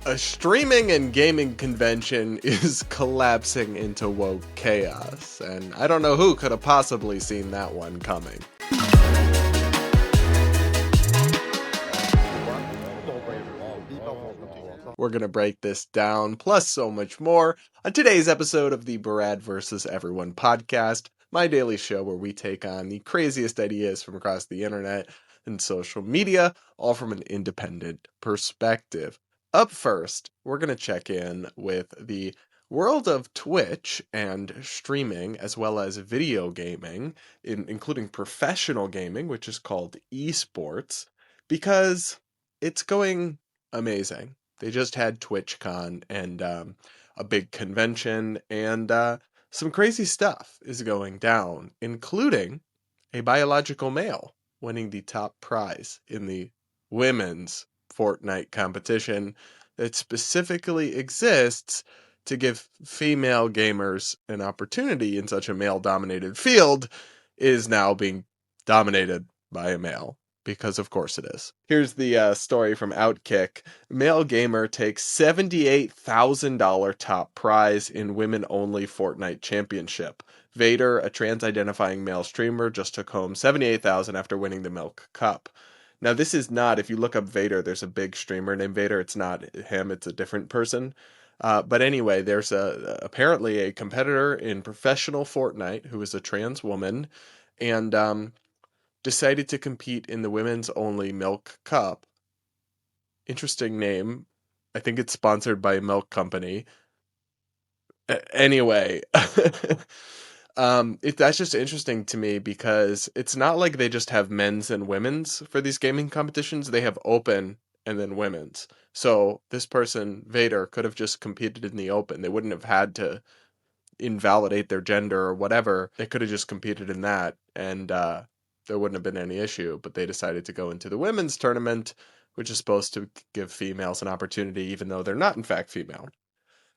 A streaming and gaming convention is collapsing into woke chaos, and I don't know who could have possibly seen that one coming. We're gonna break this down, plus so much more, on today's episode of the Brad vs. Everyone podcast, my daily show where we take on the craziest ideas from across the internet and social media, all from an independent perspective. Up first, we're going to check in with the world of Twitch and streaming, as well as video gaming, including professional gaming, which is called esports, because it's going amazing. They just had TwitchCon and a big convention, and some crazy stuff is going down, including a biological male winning the top prize in the women's Fortnite competition that specifically exists to give female gamers an opportunity in such a male-dominated field is now being dominated by a male. Because of course it is. Here's the story from Outkick. Male gamer takes $78,000 top prize in women-only Fortnite championship. Vader, a trans-identifying male streamer, just took home $78,000 after winning the Milk Cup. Now this is not, if you look up Vader, there's a big streamer named Vader. It's not him, it's a different person. But anyway, there's apparently a competitor in professional Fortnite who is a trans woman, and decided to compete in the women's only Milk Cup. Interesting name. I think it's sponsored by a milk company. Anyway, that's just interesting to me because it's not like they just have men's and women's for these gaming competitions. They have open and then women's. So this person, Vader, could have just competed in the open. They wouldn't have had to invalidate their gender or whatever. They could have just competed in that, and there wouldn't have been any issue, but they decided to go into the women's tournament, which is supposed to give females an opportunity, even though they're not in fact female.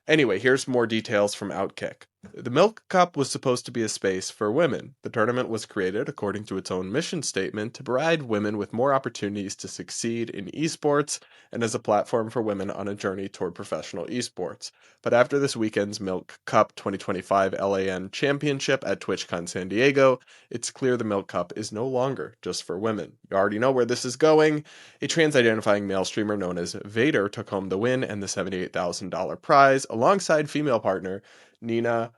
Anyway, here's more details from Outkick. The Milk Cup was supposed to be a space for women. The tournament was created, according to its own mission statement, to provide women with more opportunities to succeed in esports and as a platform for women on a journey toward professional esports. But after this weekend's Milk Cup 2025 LAN Championship at TwitchCon San Diego, it's clear the Milk Cup is no longer just for women. You already know where this is going. A trans-identifying male streamer known as Vader took home the win and the $78,000 prize alongside female partner Nina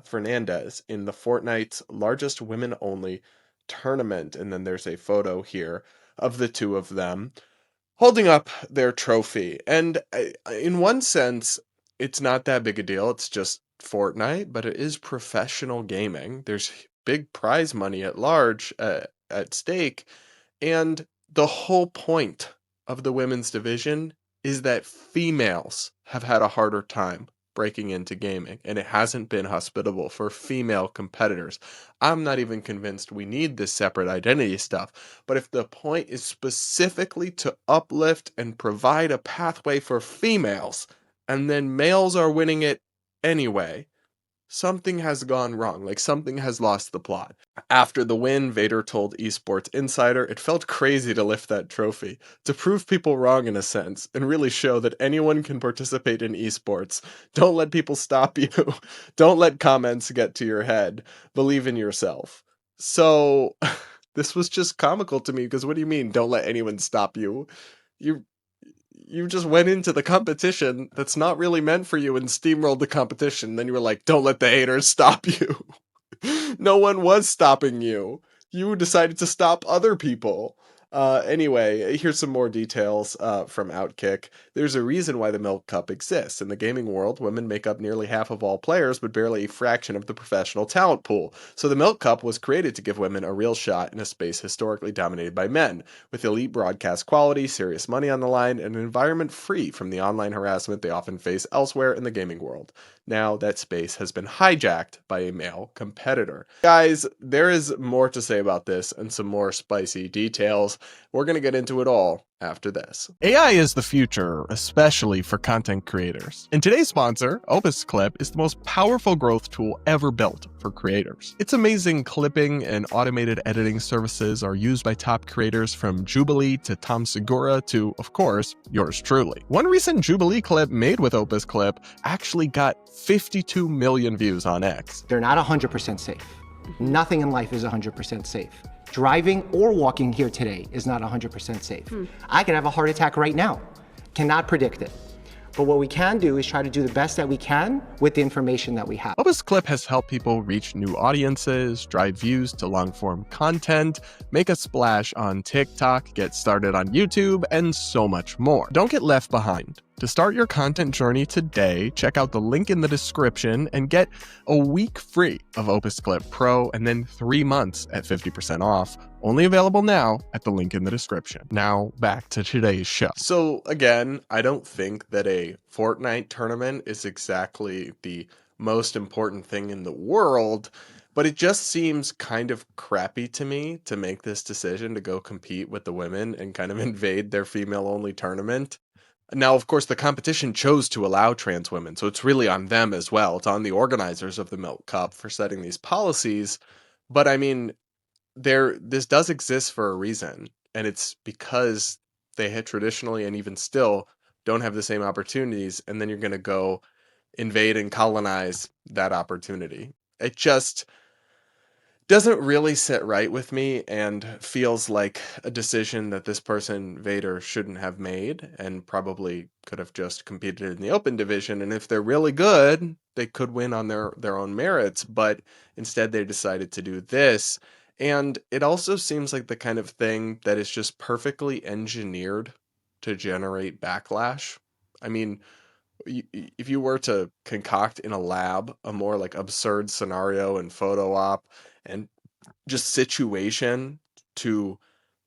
Fernandez in the Fortnite's largest women-only tournament. And then there's a photo here of the two of them holding up their trophy. And in one sense, it's not that big a deal. It's just Fortnite, but it is professional gaming. There's big prize money at large at stake. And the whole point of the women's division is that females have had a harder time breaking into gaming, and it hasn't been hospitable for female competitors. I'm not even convinced we need this separate identity stuff, but if the point is specifically to uplift and provide a pathway for females, and then males are winning it anyway, something has gone wrong, like something has lost the plot. After the win, Vader told Esports Insider, "It felt crazy to lift that trophy, to prove people wrong in a sense, and really show that anyone can participate in esports. Don't let people stop you. Don't let comments get to your head. Believe in yourself." So, this was just comical to me, because what do you mean, don't let anyone stop you? You just went into the competition that's not really meant for you and steamrolled the competition. Then you were like, don't let the haters stop you. No one was stopping you. You decided to stop other people. Anyway, here's some more details from Outkick. There's a reason why the Milk Cup exists. In the gaming world, women make up nearly half of all players, but barely a fraction of the professional talent pool. So the Milk Cup was created to give women a real shot in a space historically dominated by men, with elite broadcast quality, serious money on the line, and an environment free from the online harassment they often face elsewhere in the gaming world. Now that space has been hijacked by a male competitor. Guys, there is more to say about this and some more spicy details. We're going to get into it all after this. AI is the future, especially for content creators. And today's sponsor, Opus Clip, is the most powerful growth tool ever built for creators. Its amazing clipping and automated editing services are used by top creators from Jubilee to Tom Segura to, of course, yours truly. One recent Jubilee clip made with Opus Clip actually got 52 million views on X. They're not 100% safe. Nothing in life is 100% safe. Driving or walking here today is not 100% safe. I could have a heart attack right now. Cannot predict it. But what we can do is try to do the best that we can with the information that we have. Opus Clip has helped people reach new audiences, drive views to long-form content, make a splash on TikTok, get started on YouTube, and so much more. Don't get left behind. To start your content journey today, check out the link in the description and get a week free of Opus Clip Pro and then 3 months at 50% off. Only available now at the link in the description. Now back to today's show. So again, I don't think that a Fortnite tournament is exactly the most important thing in the world, but it just seems kind of crappy to me to make this decision to go compete with the women and kind of invade their female-only tournament. Now, of course, the competition chose to allow trans women, so it's really on them as well. It's on the organizers of the Milk Cup for setting these policies. But I mean, this does exist for a reason, and it's because they had traditionally and even still don't have the same opportunities, and then you're going to go invade and colonize that opportunity. It just doesn't really sit right with me and feels like a decision that this person, Vader, shouldn't have made and probably could have just competed in the open division. And if they're really good, they could win on their own merits, but instead they decided to do this. And it also seems like the kind of thing that is just perfectly engineered to generate backlash. I mean, if you were to concoct in a lab a more like absurd scenario and photo op and just situation to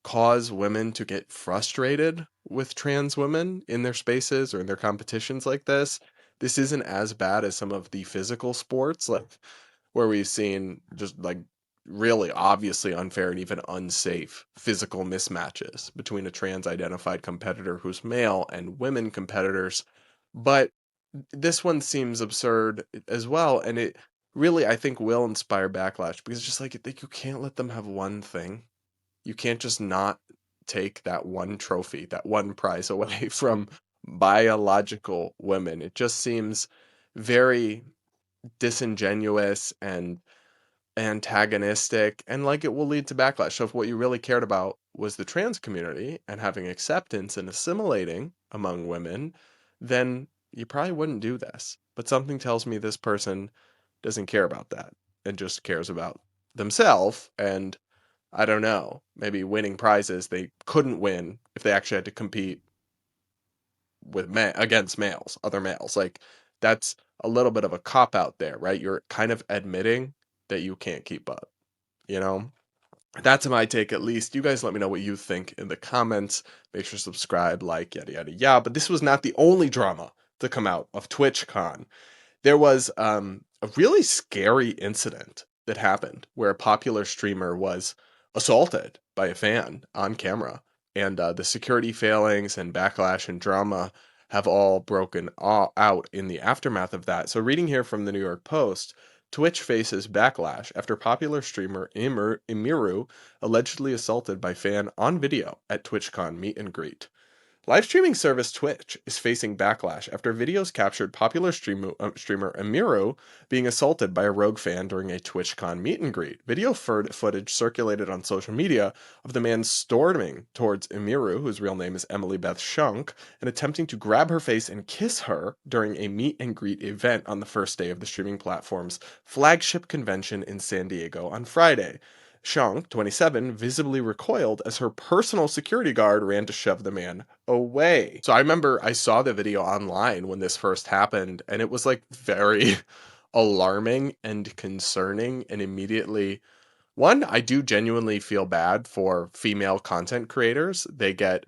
cause women to get frustrated with trans women in their spaces or in their competitions like this isn't as bad as some of the physical sports, like where we've seen just like really obviously unfair and even unsafe physical mismatches between a trans identified competitor who's male and women competitors. But this one seems absurd as well, and it really, I think, will inspire backlash because it's just like you can't let them have one thing. You can't just not take that one trophy, that one prize away from biological women. It just seems very disingenuous and antagonistic, and like it will lead to backlash. So if what you really cared about was the trans community and having acceptance and assimilating among women, then you probably wouldn't do this. But something tells me this person doesn't care about that and just cares about themselves. And I don't know, maybe winning prizes they couldn't win if they actually had to compete with against males, other males. Like that's a little bit of a cop out there, right? You're kind of admitting that you can't keep up, you know? That's my take, at least. You guys let me know what you think in the comments. Make sure to subscribe, like, yada, yada, yada. But this was not the only drama to come out of TwitchCon. There was a really scary incident that happened where a popular streamer was assaulted by a fan on camera. And the security failings and backlash and drama have all broken out in the aftermath of that. So reading here from the New York Post, Twitch faces backlash after popular streamer Emiru allegedly assaulted by fan on video at TwitchCon meet and greet. Live streaming service Twitch is facing backlash after videos captured popular streamer Emiru being assaulted by a rogue fan during a TwitchCon meet and greet. Video footage circulated on social media of the man storming towards Emiru, whose real name is Emily Beth Shunk, and attempting to grab her face and kiss her during a meet and greet event on the first day of the streaming platform's flagship convention in San Diego on Friday. Shang, 27, visibly recoiled as her personal security guard ran to shove the man away. So I remember I saw the video online when this first happened, and it was like very alarming and concerning, and immediately, one, I do genuinely feel bad for female content creators. They get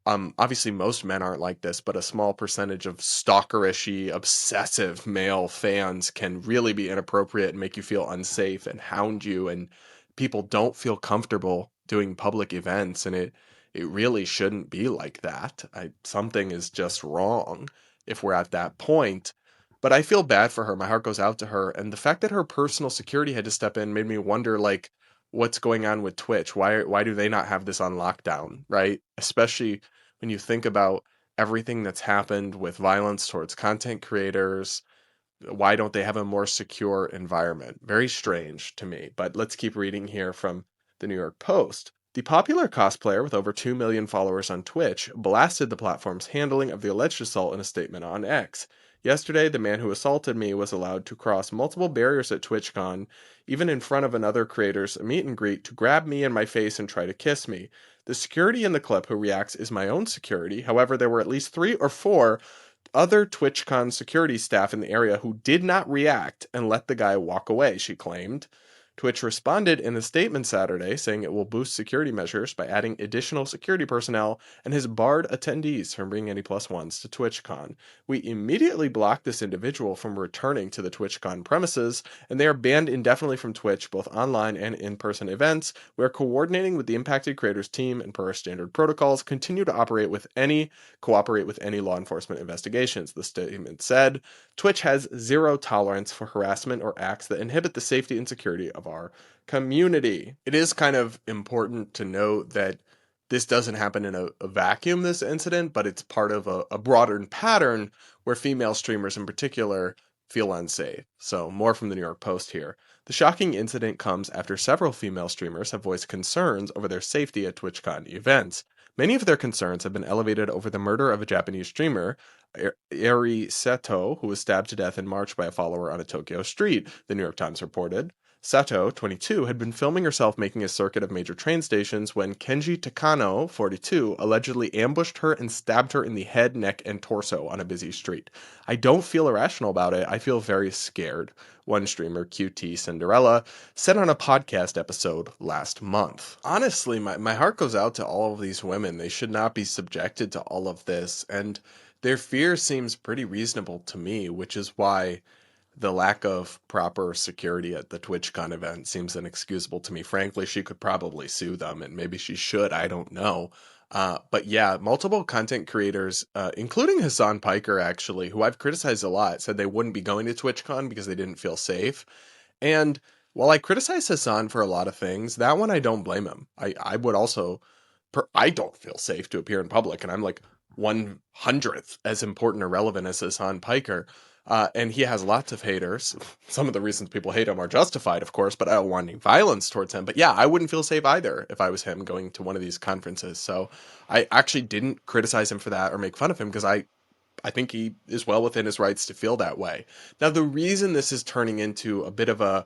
obviously most men aren't like this, but a small percentage of stalkerishy, obsessive male fans can really be inappropriate and make you feel unsafe and hound you, and people don't feel comfortable doing public events, and it really shouldn't be like that. Something is just wrong if we're at that point. But I feel bad for her. My heart goes out to her. And the fact that her personal security had to step in made me wonder, like, what's going on with Twitch? Why do they not have this on lockdown, right? Especially when you think about everything that's happened with violence towards content creators. Why don't they have a more secure environment? Very strange to me. But let's keep reading here from the New York Post. The popular cosplayer with over 2 million followers on Twitch blasted the platform's handling of the alleged assault in a statement on X. Yesterday, the man who assaulted me was allowed to cross multiple barriers at TwitchCon, even in front of another creator's meet and greet, to grab me in my face and try to kiss me. The security in the clip who reacts is my own security. However, there were at least 3 or 4 other TwitchCon security staff in the area who did not react and let the guy walk away, she claimed. Twitch responded in a statement Saturday saying it will boost security measures by adding additional security personnel and has barred attendees from bringing any plus ones to TwitchCon. We immediately blocked this individual from returning to the TwitchCon premises, and they are banned indefinitely from Twitch, both online and in-person events. We are coordinating with the impacted creators team and per our standard protocols, continue to cooperate with any law enforcement investigations, the statement said. Twitch has zero tolerance for harassment or acts that inhibit the safety and security of our community. It is kind of important to note that this doesn't happen in a vacuum, this incident, but it's part of a broader pattern where female streamers in particular feel unsafe. So more from the New York Post here. The shocking incident comes after several female streamers have voiced concerns over their safety at TwitchCon events. Many of their concerns have been elevated over the murder of a Japanese streamer, Eri Seto, who was stabbed to death in March by a follower on a Tokyo street, the New York Times reported. Seto, 22, had been filming herself making a circuit of major train stations when Kenji Takano, 42, allegedly ambushed her and stabbed her in the head, neck, and torso on a busy street. I don't feel irrational about it. I feel very scared, one streamer, QT Cinderella, said on a podcast episode last month. Honestly, my heart goes out to all of these women. They should not be subjected to all of this, and their fear seems pretty reasonable to me, which is why the lack of proper security at the TwitchCon event seems inexcusable to me. Frankly, she could probably sue them, and maybe she should. I don't know. But yeah, multiple content creators, including Hassan Piker, actually, who I've criticized a lot, said they wouldn't be going to TwitchCon because they didn't feel safe. And while I criticize Hassan for a lot of things, that one I don't blame him. I would also, I don't feel safe to appear in public, and I'm like 1/100th as important or relevant as Hassan Piker. And he has lots of haters. Some of the reasons people hate him are justified, of course, but I don't want any violence towards him. But yeah, I wouldn't feel safe either if I was him going to one of these conferences. So I actually didn't criticize him for that or make fun of him because I think he is well within his rights to feel that way. Now, the reason this is turning into a bit of a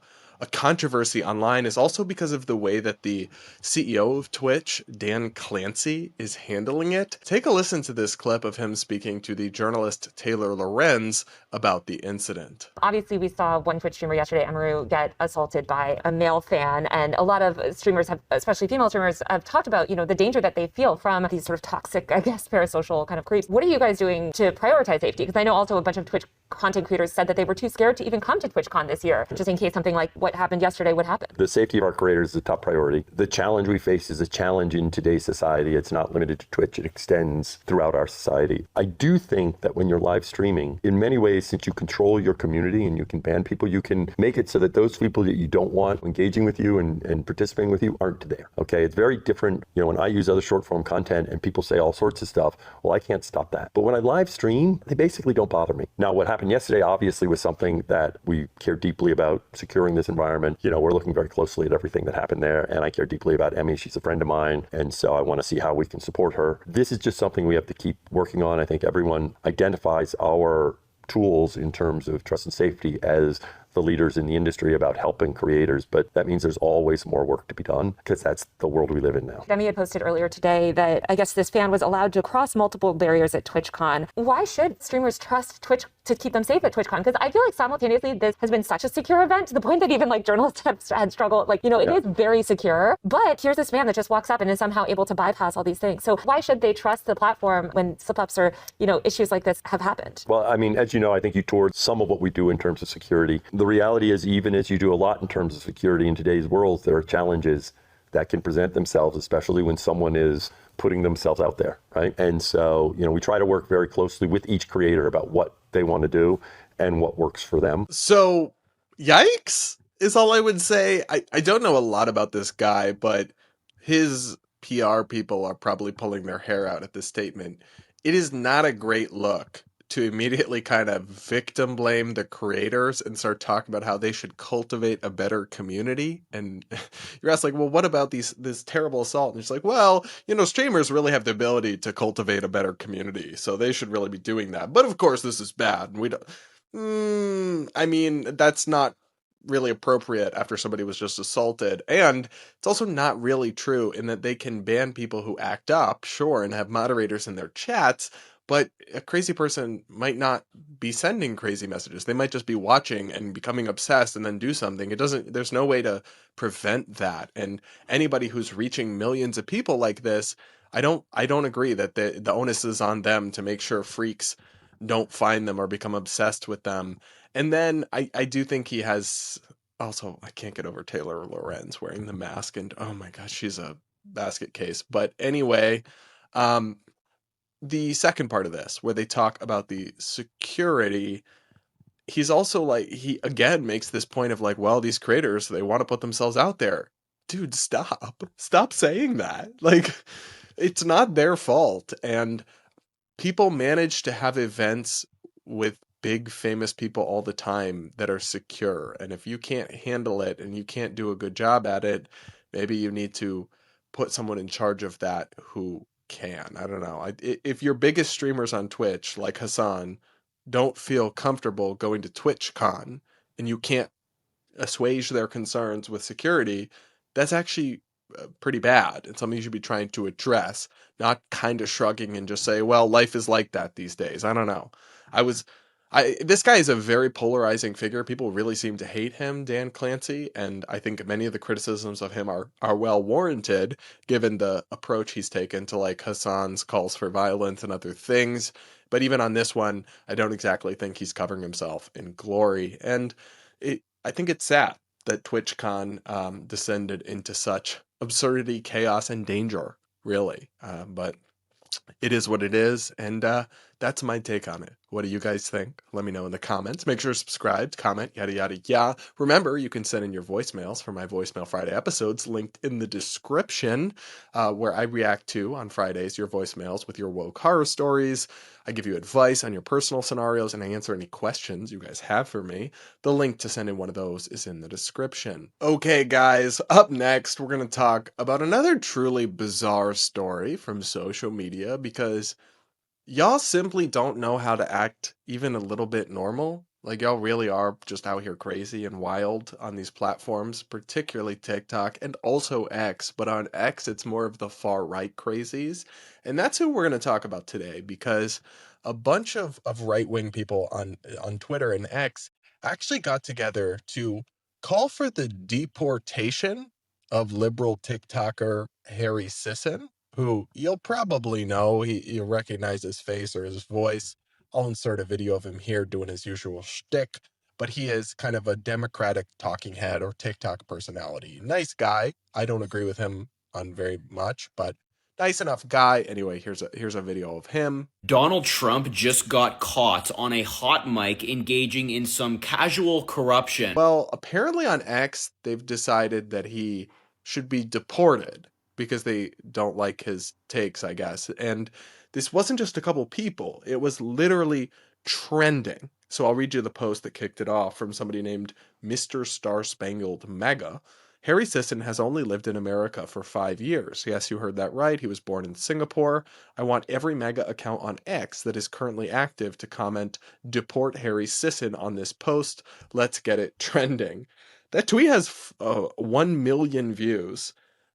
controversy online is also because of the way that the CEO of Twitch, Dan Clancy, is handling it. Take a listen to this clip of him speaking to the journalist Taylor Lorenz about the incident. Obviously, we saw one Twitch streamer yesterday, Emiru, get assaulted by a male fan, and a lot of streamers have, especially female streamers, have talked about, the danger that they feel from these sort of toxic, parasocial kind of creeps. What are you guys doing to prioritize safety? Because I know also a bunch of Twitch content creators said that they were too scared to even come to TwitchCon this year, just in case something like what happened yesterday would happen. The safety of our creators is a top priority. The challenge we face is a challenge in today's society. It's not limited to Twitch. It extends throughout our society. I do think that when you're live streaming, in many ways, since you control your community and you can ban people, you can make it so that those people that you don't want engaging with you and participating with you aren't there. Okay, it's very different. When I use other short form content and people say all sorts of stuff, well, I can't stop that. But when I live stream, they basically don't bother me. Now, what happened yesterday obviously was something that we care deeply about, securing this environment. We're looking very closely at everything that happened there, and I care deeply about Emmy. She's a friend of mine, and so I want to see how we can support her. This is just something we have to keep working on. I think everyone identifies our tools in terms of trust and safety as the leaders in the industry about helping creators, but that means there's always more work to be done because that's the world we live in now. Demi had posted earlier today that I guess this fan was allowed to cross multiple barriers at TwitchCon. Why should streamers trust Twitch to keep them safe at TwitchCon? Because I feel like simultaneously this has been such a secure event to the point that even journalists have had struggled. It is very secure, but here's this man that just walks up and is somehow able to bypass all these things. So why should they trust the platform when slip-ups or, issues like this have happened? Well, I mean, as you know, I think you toured some of what we do in terms of security. The reality is, even as you do a lot in terms of security in today's world, there are challenges that can present themselves, especially when someone is putting themselves out there, right? And so, we try to work very closely with each creator about what they want to do and what works for them. So, yikes is all I would say. I don't know a lot about this guy, but his PR people are probably pulling their hair out at this statement. It is not a great look to immediately kind of victim blame the creators and start talking about how they should cultivate a better community. And you're asked like, well, what about this terrible assault? And it's like, well, streamers really have the ability to cultivate a better community, so they should really be doing that. But of course, this is bad, and we don't. I mean, that's not really appropriate after somebody was just assaulted. And it's also not really true in that they can ban people who act up, sure, and have moderators in their chats, but a crazy person might not be sending crazy messages. They might just be watching and becoming obsessed and then do something. There's no way to prevent that. And anybody who's reaching millions of people like this, I don't agree that the onus is on them to make sure freaks don't find them or become obsessed with them. And then I do think he has also, I can't get over Taylor Lorenz wearing the mask, and oh my gosh, she's a basket case. But anyway, the second part of this where they talk about the security, he's also like, he again makes this point of like, well, these creators, they want to put themselves out there. Dude, stop saying that. Like, it's not their fault. And people manage to have events with big famous people all the time that are secure. And if you can't handle it and you can't do a good job at it, maybe you need to put someone in charge of that who can. I don't know. If your biggest streamers on Twitch, like Hassan, don't feel comfortable going to TwitchCon and you can't assuage their concerns with security, that's actually pretty bad. It's something you should be trying to address, not kind of shrugging and just say, well, life is like that these days. I don't know. This guy is a very polarizing figure. People really seem to hate him, Dan Clancy, and I think many of the criticisms of him are well warranted, given the approach he's taken to like Hassan's calls for violence and other things. But even on this one, I don't exactly think he's covering himself in glory. And I think it's sad that TwitchCon descended into such absurdity, chaos, and danger, really. But it is what it is, and that's my take on it. What do you guys think? Let me know in the comments. Make sure to subscribe, comment, yada, yada, yada. Remember, you can send in your voicemails for my Voicemail Friday episodes linked in the description, where I react to, on Fridays, your voicemails with your woke horror stories. I give you advice on your personal scenarios, and I answer any questions you guys have for me. The link to send in one of those is in the description. Okay, guys, up next, we're going to talk about another truly bizarre story from social media, because y'all simply don't know how to act even a little bit normal. Like, y'all really are just out here crazy and wild on these platforms, particularly TikTok and also X. But on X, it's more of the far right crazies. And that's who we're going to talk about today, because a bunch of right-wing people on Twitter and X actually got together to call for the deportation of liberal TikToker Harry Sisson, who you'll probably know. You'll recognize his face or his voice. I'll insert a video of him here doing his usual shtick, but he is kind of a Democratic talking head or TikTok personality. Nice guy. I don't agree with him on very much, but nice enough guy. Anyway, here's a video of him. Donald Trump just got caught on a hot mic engaging in some casual corruption. Well, apparently on X, they've decided that he should be deported because they don't like his takes, I guess. And this wasn't just a couple people. It was literally trending. So I'll read you the post that kicked it off from somebody named Mr. Star Spangled MAGA. Harry Sisson has only lived in America for 5 years. Yes, you heard that right. He was born in Singapore. I want every MAGA account on X that is currently active to comment, "Deport Harry Sisson" on this post. Let's get it trending. That tweet has 1 million views.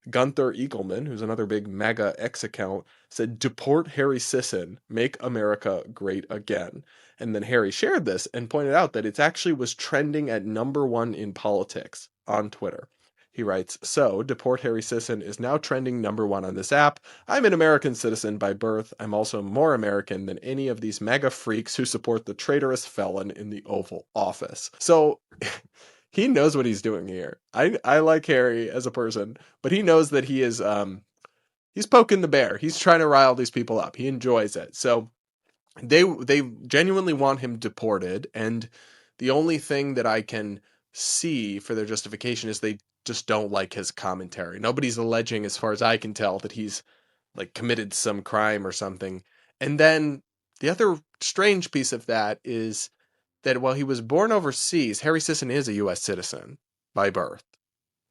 Gunther Eagleman, who's another big MAGA X account, said, "Deport Harry Sisson, make America great again." And then Harry shared this and pointed out that it actually was trending at #1 in politics on Twitter. He writes, "So, Deport Harry Sisson is now trending #1 on this app. I'm an American citizen by birth. I'm also more American than any of these MAGA freaks who support the traitorous felon in the Oval Office." So he knows what he's doing here. I like Harry as a person, but he knows that he is he's poking the bear. He's trying to rile these people up. He enjoys it. So they genuinely want him deported, and the only thing that I can see for their justification is they just don't like his commentary. Nobody's alleging, as far as I can tell, that he's like committed some crime or something. And then the other strange piece of that is that while he was born overseas, Harry Sisson is a US citizen by birth,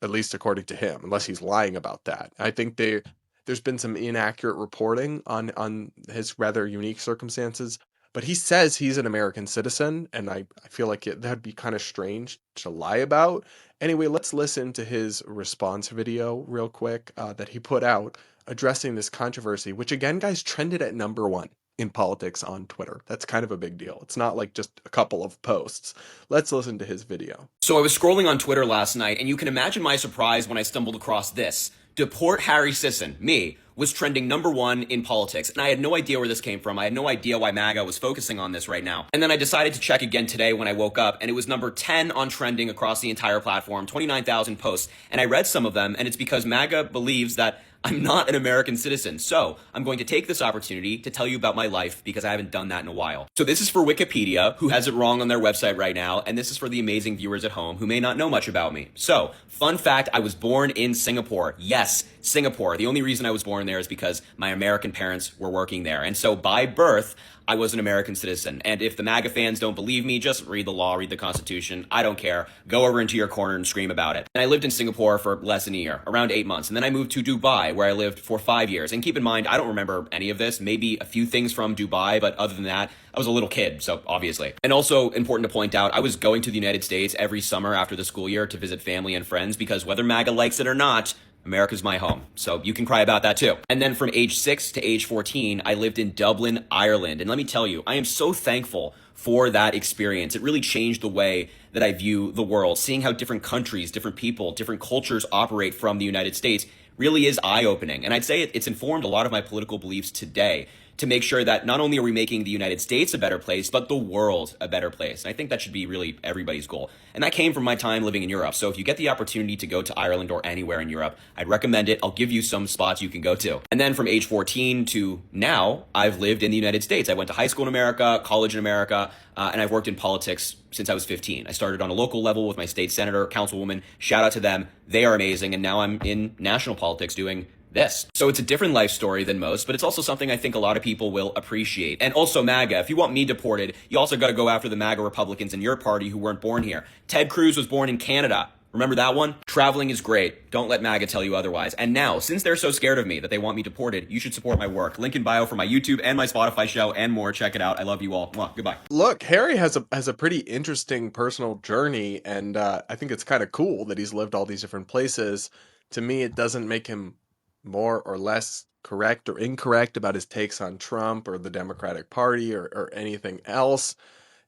at least according to him, unless he's lying about that. I think there's been some inaccurate reporting on his rather unique circumstances, but he says he's an American citizen, and I feel like that'd be kind of strange to lie about. Anyway, let's listen to his response video real quick that he put out addressing this controversy, which again, guys, trended at #1 in politics on Twitter. That's kind of a big deal. It's not like just a couple of posts. Let's listen to his video. So I was scrolling on Twitter last night, and you can imagine my surprise when I stumbled across this. Deport Harry Sisson, me, was trending #1 in politics, and I had no idea where this came from. I had no idea why MAGA was focusing on this right now. And then I decided to check again today when I woke up, and it was #10 on trending across the entire platform, 29,000 posts. And I read some of them, and it's because MAGA believes that I'm not an American citizen. So I'm going to take this opportunity to tell you about my life because I haven't done that in a while. So this is for Wikipedia, who has it wrong on their website right now, and this is for the amazing viewers at home who may not know much about me. So, fun fact, I was born in Singapore. Yes, Singapore. The only reason I was born there is because my American parents were working there. And so by birth, I was an American citizen. And if the MAGA fans don't believe me, just read the law, read the Constitution. I don't care. Go over into your corner and scream about it. And I lived in Singapore for less than a year, around 8 months. And then I moved to Dubai, where I lived for 5 years. And keep in mind, I don't remember any of this, maybe a few things from Dubai, but other than that, I was a little kid, so obviously. And also important to point out, I was going to the United States every summer after the school year to visit family and friends because whether MAGA likes it or not, America's my home. So you can cry about that too. And then from age 6 to age 14, I lived in Dublin, Ireland. And let me tell you, I am so thankful for that experience. It really changed the way that I view the world. Seeing how different countries, different people, different cultures operate from the United States really is eye-opening. And I'd say it's informed a lot of my political beliefs today to make sure that not only are we making the United States a better place, but the world a better place. And I think that should be really everybody's goal. And that came from my time living in Europe. So if you get the opportunity to go to Ireland or anywhere in Europe, I'd recommend it. I'll give you some spots you can go to. And then from age 14 to now, I've lived in the United States. I went to high school in America, college in America, and I've worked in politics since I was 15. I started on a local level with my state senator, councilwoman. Shout out to them. They are amazing. And now I'm in national politics doing this. So it's a different life story than most, but it's also something I think a lot of people will appreciate. And also MAGA, if you want me deported, you also got to go after the MAGA Republicans in your party who weren't born here. Ted Cruz was born in Canada. Remember that one? Traveling is great. Don't let MAGA tell you otherwise. And now, since they're so scared of me that they want me deported, you should support my work. Link in bio for my YouTube and my Spotify show and more. Check it out. I love you all. Mwah. Goodbye. Look, Harry has a pretty interesting personal journey, and I think it's kind of cool that he's lived all these different places. To me, it doesn't make him more or less correct or incorrect about his takes on Trump or the Democratic Party or anything else.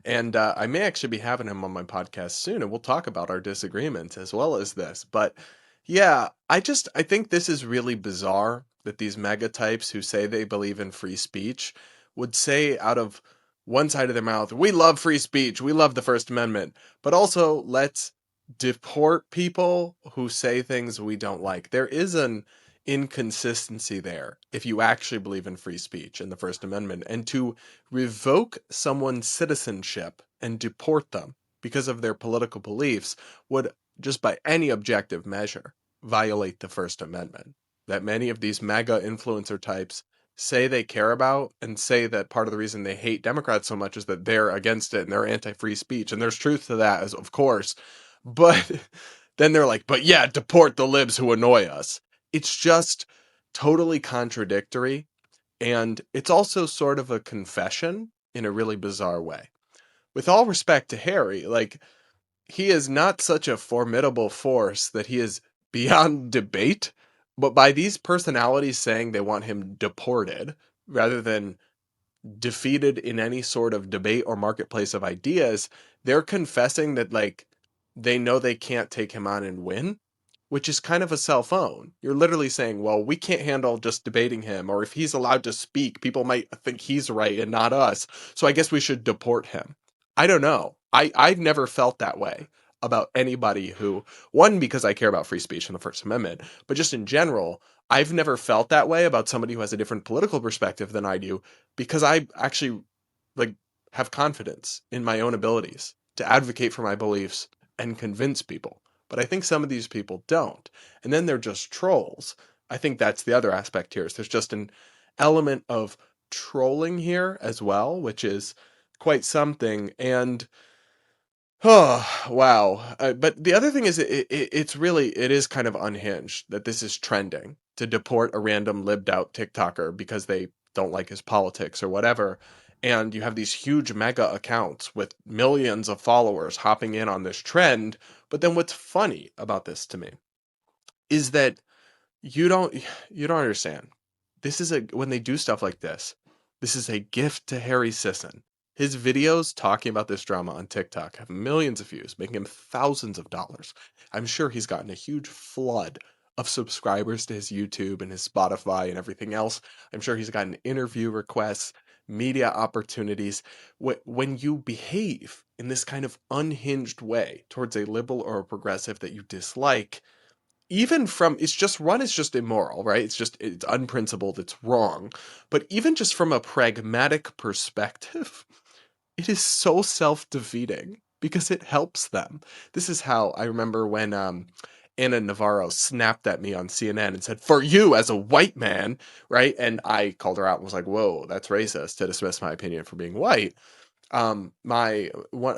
And I may actually be having him on my podcast soon, and we'll talk about our disagreements as well as this. But yeah, I think this is really bizarre that these mega types who say they believe in free speech would say out of one side of their mouth, we love free speech, we love the First Amendment, but also let's deport people who say things we don't like. There is an inconsistency there if you actually believe in free speech and the First Amendment, and to revoke someone's citizenship and deport them because of their political beliefs would, just by any objective measure, violate the First Amendment that many of these MAGA influencer types say they care about, and say that part of the reason they hate Democrats so much is that they're against it and they're anti-free speech. And there's truth to that, as of course, but then they're like, but yeah, deport the libs who annoy us. It's just totally contradictory, and it's also sort of a confession in a really bizarre way. With all respect to Harry, like, he is not such a formidable force that he is beyond debate, but by these personalities saying they want him deported rather than defeated in any sort of debate or marketplace of ideas, they're confessing that, like, they know they can't take him on and win, which is kind of a self-own. You're literally saying, well, we can't handle just debating him, or if he's allowed to speak, people might think he's right and not us, so I guess we should deport him. I don't know. I've never felt that way. about anybody who, one, because I care about free speech and the First Amendment, but just in general, I've never felt that way about somebody who has a different political perspective than I do, because I actually like have confidence in my own abilities to advocate for my beliefs and convince people. But I think some of these people don't. And then they're just trolls. I think that's the other aspect here. Is there's just an element of trolling here as well, which is quite something. And oh, wow. But the other thing is it is kind of unhinged that this is trending to deport a random libbed out TikToker because they don't like his politics or whatever. And you have these huge mega accounts with millions of followers hopping in on this trend. But then what's funny about this to me is that you don't you don't understand. This is when they do stuff like this is a gift to Harry Sisson. His videos talking about this drama on TikTok have millions of views, making him thousands of dollars. I'm sure he's gotten a huge flood of subscribers to his YouTube and his Spotify and everything else. I'm sure he's gotten interview requests, media opportunities. When you behave in this kind of unhinged way towards a liberal or a progressive that you dislike, even from it's just immoral, right? It's unprincipled, it's wrong. But even just from a pragmatic perspective, it is so self-defeating because it helps them. This is how I remember when Anna Navarro snapped at me on CNN and said, "For you as a white man," right? And I called her out and was like, "Whoa, that's racist," to dismiss my opinion for being white. My one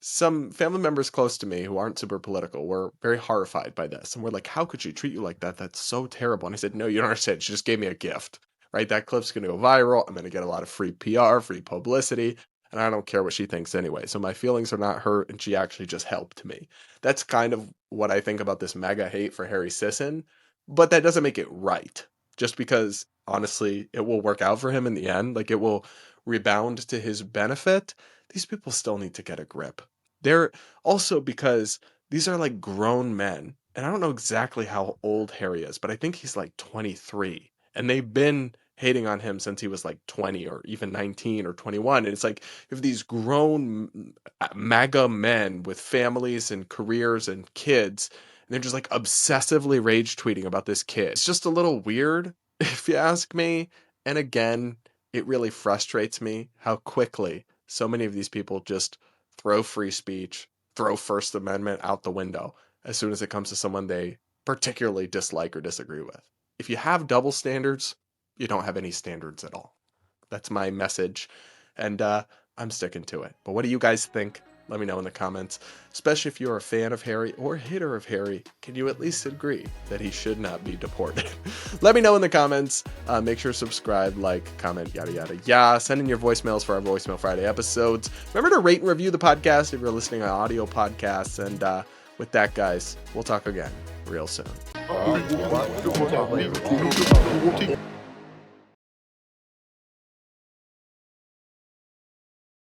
some family members close to me who aren't super political were very horrified by this. And we're like, how could she treat you like that? That's so terrible. And I said, no, you don't understand. She just gave me a gift, right? That clip's going to go viral. I'm going to get a lot of free PR, free publicity. And I don't care what she thinks anyway. So my feelings are not hurt. And she actually just helped me. That's kind of what I think about this mega hate for Harry Sisson. But that doesn't make it right. Just because, honestly, it will work out for him in the end. Like, it will rebound to his benefit. These people still need to get a grip. They're also, because these are like grown men, and I don't know exactly how old Harry is, but I think he's like 23, and they've been hating on him since he was like 20 or even 19 or 21. And it's like you have these grown MAGA men with families and careers and kids, and they're just like obsessively rage tweeting about this kid. It's just a little weird, if you ask me. And again, it really frustrates me how quickly so many of these people just throw free speech, throw First Amendment out the window as soon as it comes to someone they particularly dislike or disagree with. If you have double standards, you don't have any standards at all. That's my message, and I'm sticking to it. But what do you guys think? Let me know in the comments. Especially if you're a fan of Harry or a hater of Harry, can you at least agree that he should not be deported? Let me know in the comments. Make sure to subscribe, like, comment, yada, yada, yada. Send in your voicemails for our Voicemail Friday episodes. Remember to rate and review the podcast if you're listening on audio podcasts. And with that, guys, we'll talk again real soon.